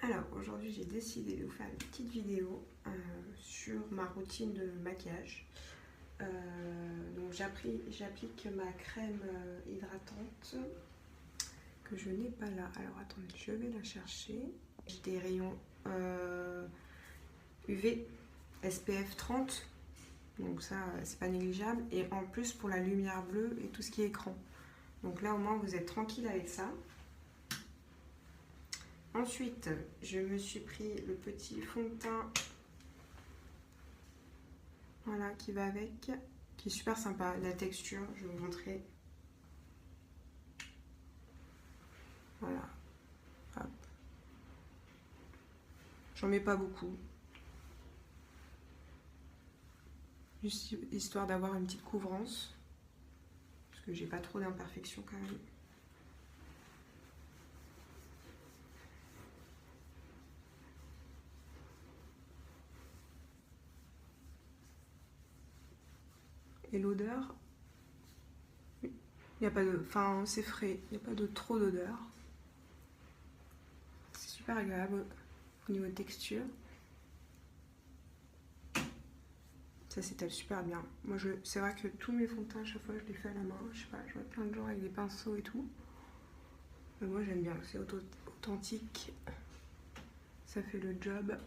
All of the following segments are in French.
Alors aujourd'hui j'ai décidé de vous faire une petite vidéo sur ma routine de maquillage. Donc j'applique ma crème hydratante que je n'ai pas là. Alors attendez, je vais la chercher. J'ai des rayons UV SPF 30, donc ça c'est pas négligeable. Et en plus pour la lumière bleue et tout ce qui est écran. Donc là au moins vous êtes tranquille avec ça. Ensuite, je me suis pris le petit fond de teint, voilà, qui va avec, qui est super sympa. La texture, je vais vous montrer. Voilà. Hop. J'en mets pas beaucoup. Juste histoire d'avoir une petite couvrance. Parce que j'ai pas trop d'imperfections quand même. Et l'odeur, il n'y a pas de... Enfin, c'est frais, il n'y a pas de trop d'odeur. C'est super agréable au niveau de texture. Ça s'étale super bien. Moi, c'est vrai que tous mes fonds de teint, à chaque fois, je les fais à la main. Je sais pas, je vois plein de gens avec des pinceaux et tout. Mais moi, j'aime bien. C'est authentique. Ça fait le job.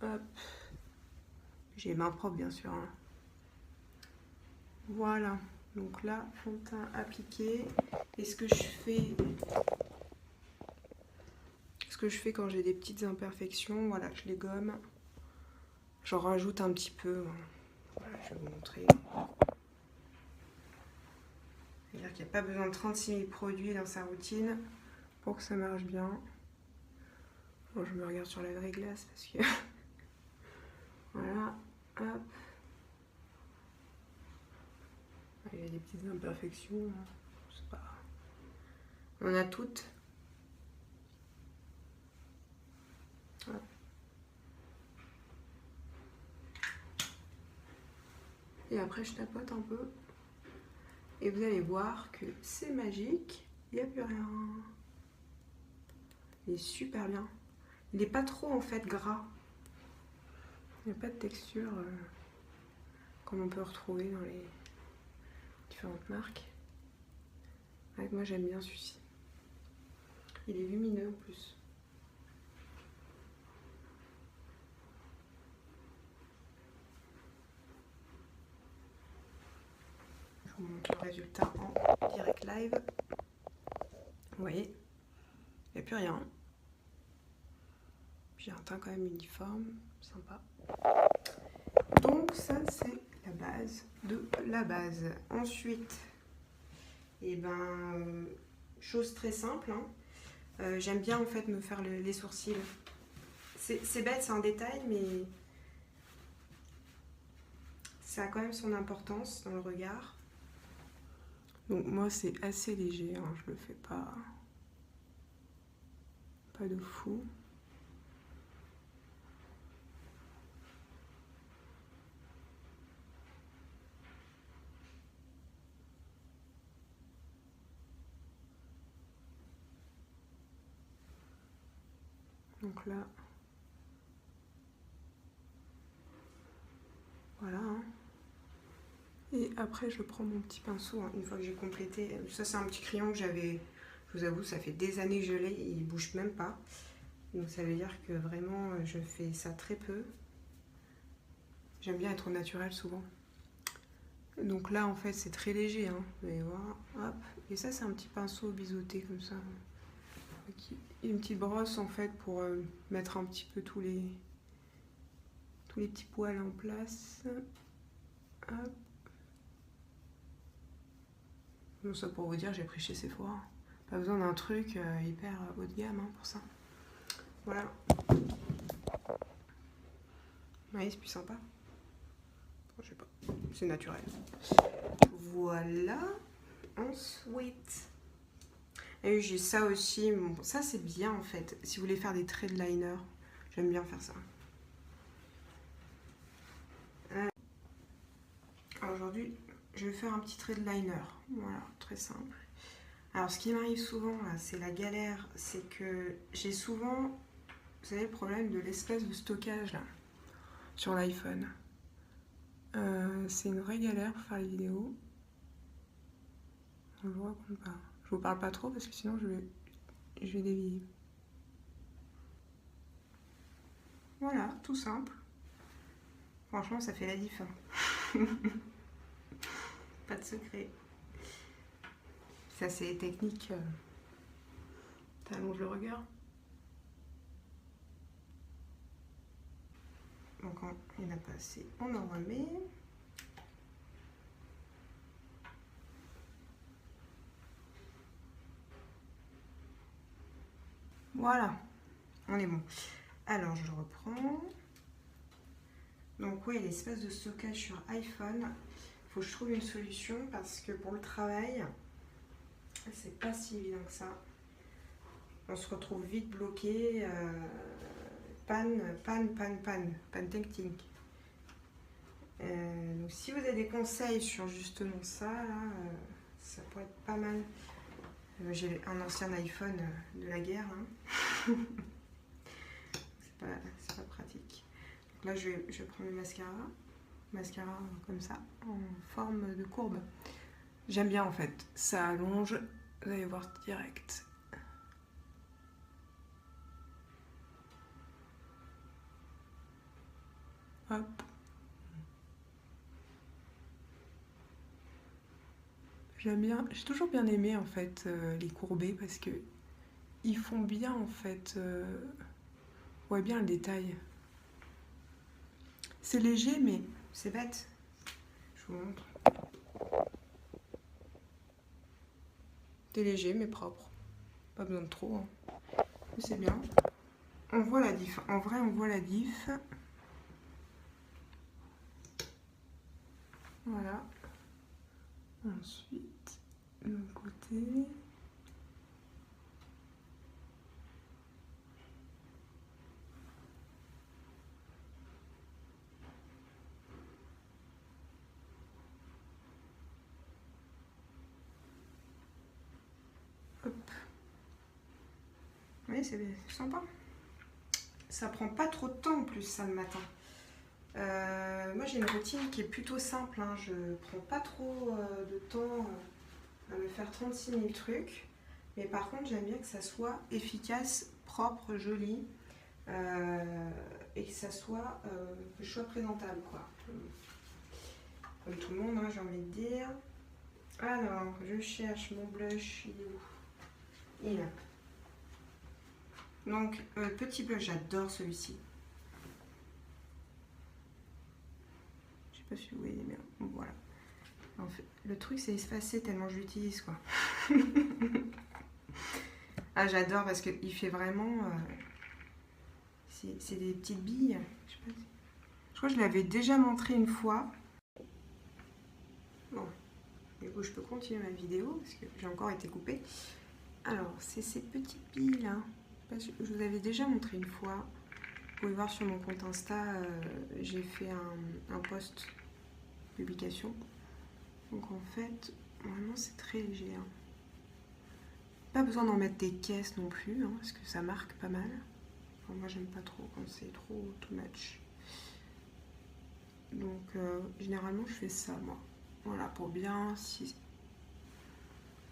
Hop. J'ai les mains propres, bien sûr. Hein. Voilà. Donc là, fond de teint appliqué. Et ce que je fais quand j'ai des petites imperfections, voilà, je les gomme. J'en rajoute un petit peu. Voilà, je vais vous montrer. C'est-à-dire qu'il n'y a pas besoin de 36 000 produits dans sa routine pour que ça marche bien. Bon, je me regarde sur la vraie glace parce que... Voilà, hop. Il y a des petites imperfections, c'est pas... On a toutes. Hop. Et après, je tapote un peu. Et vous allez voir que c'est magique. Il n'y a plus rien. Il est super bien. Il n'est pas trop en fait gras. Il n'y a pas de texture comme on peut retrouver dans les différentes marques. Avec moi, j'aime bien celui-ci. Il est lumineux en plus. Je vous montre le résultat en direct live. Vous voyez, il n'y a plus rien. J'ai un teint quand même uniforme, sympa. Donc ça c'est la base de la base. Ensuite, et ben, chose très simple, hein. J'aime bien en fait me faire les sourcils. C'est bête, c'est un détail, mais ça a quand même son importance dans le regard. Donc moi c'est assez léger, hein, je le fais pas de fou. Donc là, voilà. Hein. Et après, je prends mon petit pinceau, hein, une fois que j'ai complété. Ça, c'est un petit crayon que j'avais, je vous avoue, ça fait des années que je l'ai, il ne bouge même pas. Donc ça veut dire que vraiment, je fais ça très peu. J'aime bien être au naturel souvent. Donc là, en fait, c'est très léger. Hein. Vous allez voir, hop. Et ça, c'est un petit pinceau biseauté comme ça. Une petite brosse, en fait, pour mettre un petit peu tous les petits poils en place. Hop. Donc ça pour vous dire, j'ai pris chez Sephora. Pas besoin d'un truc hyper haut de gamme hein, pour ça. Voilà. Vous voyez, c'est plus sympa. Je sais pas, c'est naturel. Voilà. Ensuite, et j'ai ça aussi. Bon, ça c'est bien en fait. Si vous voulez faire des traits de liner, j'aime bien faire ça. Alors aujourd'hui, je vais faire un petit trait de liner. Voilà, très simple. Alors ce qui m'arrive souvent, là, c'est la galère, c'est que j'ai souvent, vous savez, le problème de l'espace de stockage là, sur l'iPhone. C'est une vraie galère pour faire les vidéos. Je vous raconte pas. Je vous parle pas trop parce que sinon je vais dévier. Voilà, tout simple. Franchement, ça fait la diff. Hein. Pas de secret. Ça, c'est technique. T'allonges le regard. Donc, il n'y en a pas assez. On en remet. Voilà. On est bon. Alors, je reprends. Donc, oui, l'espace de stockage sur iPhone. Il faut que je trouve une solution parce que pour le travail, c'est pas si évident que ça. On se retrouve vite bloqué. Panne technique. Donc si vous avez des conseils sur justement ça, là, ça pourrait être pas mal. J'ai un ancien iPhone de la guerre. Hein. c'est pas pratique. Donc là, je vais prendre le mascara comme ça, en forme de courbe. J'aime bien en fait. Ça allonge, vous allez voir direct. Hop. J'aime bien, j'ai toujours bien aimé en fait les courbés parce que ils font bien en fait, on voit bien le détail. C'est léger mais c'est bête. Je vous montre. C'est léger mais propre. Pas besoin de trop. Hein. Mais c'est bien. On voit la diff. En vrai, on voit la diff. Voilà. Ensuite, de l'autre côté. Hop. Oui, c'est sympa. Ça prend pas trop de temps en plus, ça, le matin. Moi, j'ai une routine qui est plutôt simple. Hein. Je prends pas trop de temps à me faire 36 000 trucs. Mais par contre, j'aime bien que ça soit efficace, propre, joli. Et que ça soit, que je sois présentable, quoi. Comme tout le monde, hein, j'ai envie de dire. Alors, je cherche mon blush. Il est où? Il est là. Donc, petit blush, j'adore celui-ci. Je sais pas si vous voyez bien. Voilà. En fait, le truc, c'est espacé tellement je l'utilise, quoi. Ah, j'adore parce qu'il fait vraiment... c'est des petites billes. Je sais pas si... Je crois que je l'avais déjà montré une fois. Bon, du coup, je peux continuer ma vidéo parce que j'ai encore été coupée. Alors, c'est ces petites billes-là. Je vous avais déjà montré une fois. Vous pouvez voir sur mon compte Insta, j'ai fait un post publication. Donc en fait, vraiment c'est très léger. Hein. Pas besoin d'en mettre des caisses non plus, hein, parce que ça marque pas mal. Enfin, moi j'aime pas trop quand c'est trop too much. Donc généralement je fais ça moi. Voilà, pour bien... Si...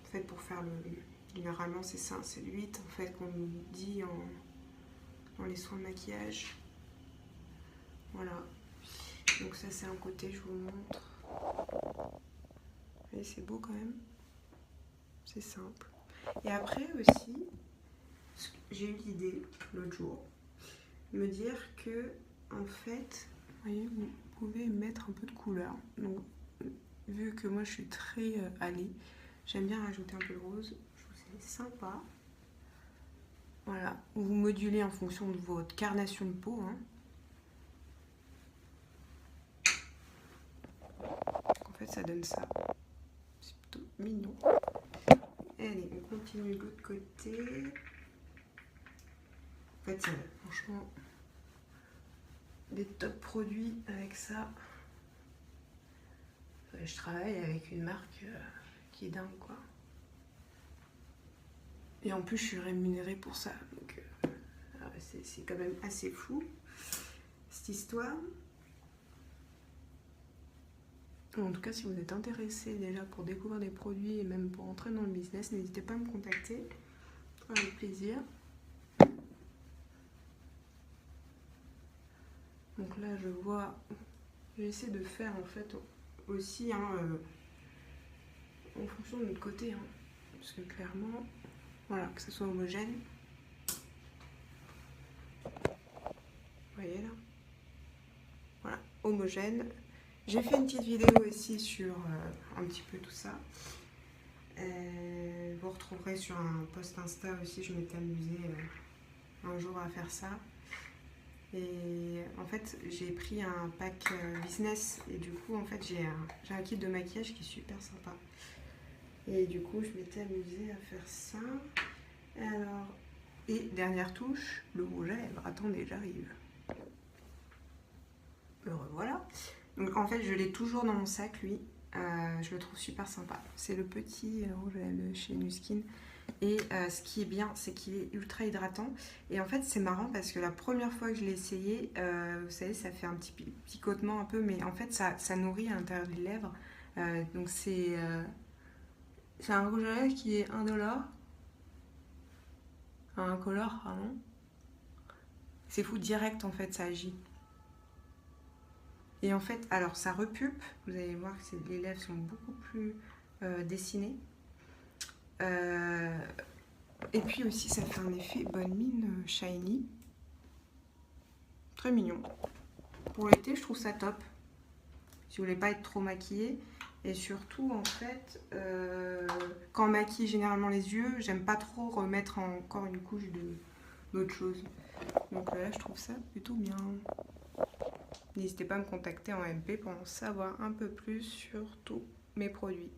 En fait, pour faire le... Généralement c'est ça, c'est le 8 en fait qu'on nous dit dans les soins de maquillage. Voilà. Donc ça c'est un côté, je vous montre. Et c'est beau quand même. C'est simple. Et après aussi, j'ai eu l'idée l'autre jour, me dire que en fait, vous voyez, vous pouvez mettre un peu de couleur. Donc vu que moi je suis très allée, j'aime bien rajouter un peu de rose. Je trouve que c'est sympa. Voilà, vous modulez en fonction de votre carnation de peau. Hein. En fait, ça donne ça. C'est plutôt mignon. Allez, on continue de l'autre côté. En fait, franchement, des top produits avec ça. Je travaille avec une marque qui est dingue, quoi. Et en plus, je suis rémunérée pour ça. Donc, c'est quand même assez fou, cette histoire. En tout cas, si vous êtes intéressé déjà pour découvrir des produits et même pour entrer dans le business, n'hésitez pas à me contacter. Avec plaisir. Donc là, je vois... J'essaie de faire en fait aussi hein, en fonction de notre côté. Hein, parce que clairement, voilà, que ce soit homogène. Vous voyez là? Voilà, homogène. J'ai fait une petite vidéo aussi sur un petit peu tout ça. Vous retrouverez sur un post Insta aussi, je m'étais amusée un jour à faire ça. Et en fait, j'ai pris un pack business et du coup, en fait, j'ai un kit de maquillage qui est super sympa. Et du coup, je m'étais amusée à faire ça. Alors, et dernière touche, le rouge à lèvres. Attendez, j'arrive. Le revoilà. Donc en fait, je l'ai toujours dans mon sac, lui. Je le trouve super sympa. C'est le petit rouge à lèvres de chez Nuskin. Et ce qui est bien, c'est qu'il est ultra hydratant. Et en fait, c'est marrant parce que la première fois que je l'ai essayé, vous savez, ça fait un petit picotement un peu, mais en fait, ça nourrit à l'intérieur des lèvres. Donc c'est un rouge à lèvres qui est $1. Un color, pardon. C'est fou, direct en fait, ça agit. Et en fait, alors ça repulpe, vous allez voir que les lèvres sont beaucoup plus dessinées. Et puis aussi, ça fait un effet bonne mine shiny. Très mignon. Pour l'été, je trouve ça top. Si vous voulez pas être trop maquillée. Et surtout, en fait, quand on maquille généralement les yeux, j'aime pas trop remettre encore une couche d'autre chose. Donc là, je trouve ça plutôt bien. N'hésitez pas à me contacter en MP pour en savoir un peu plus sur tous mes produits.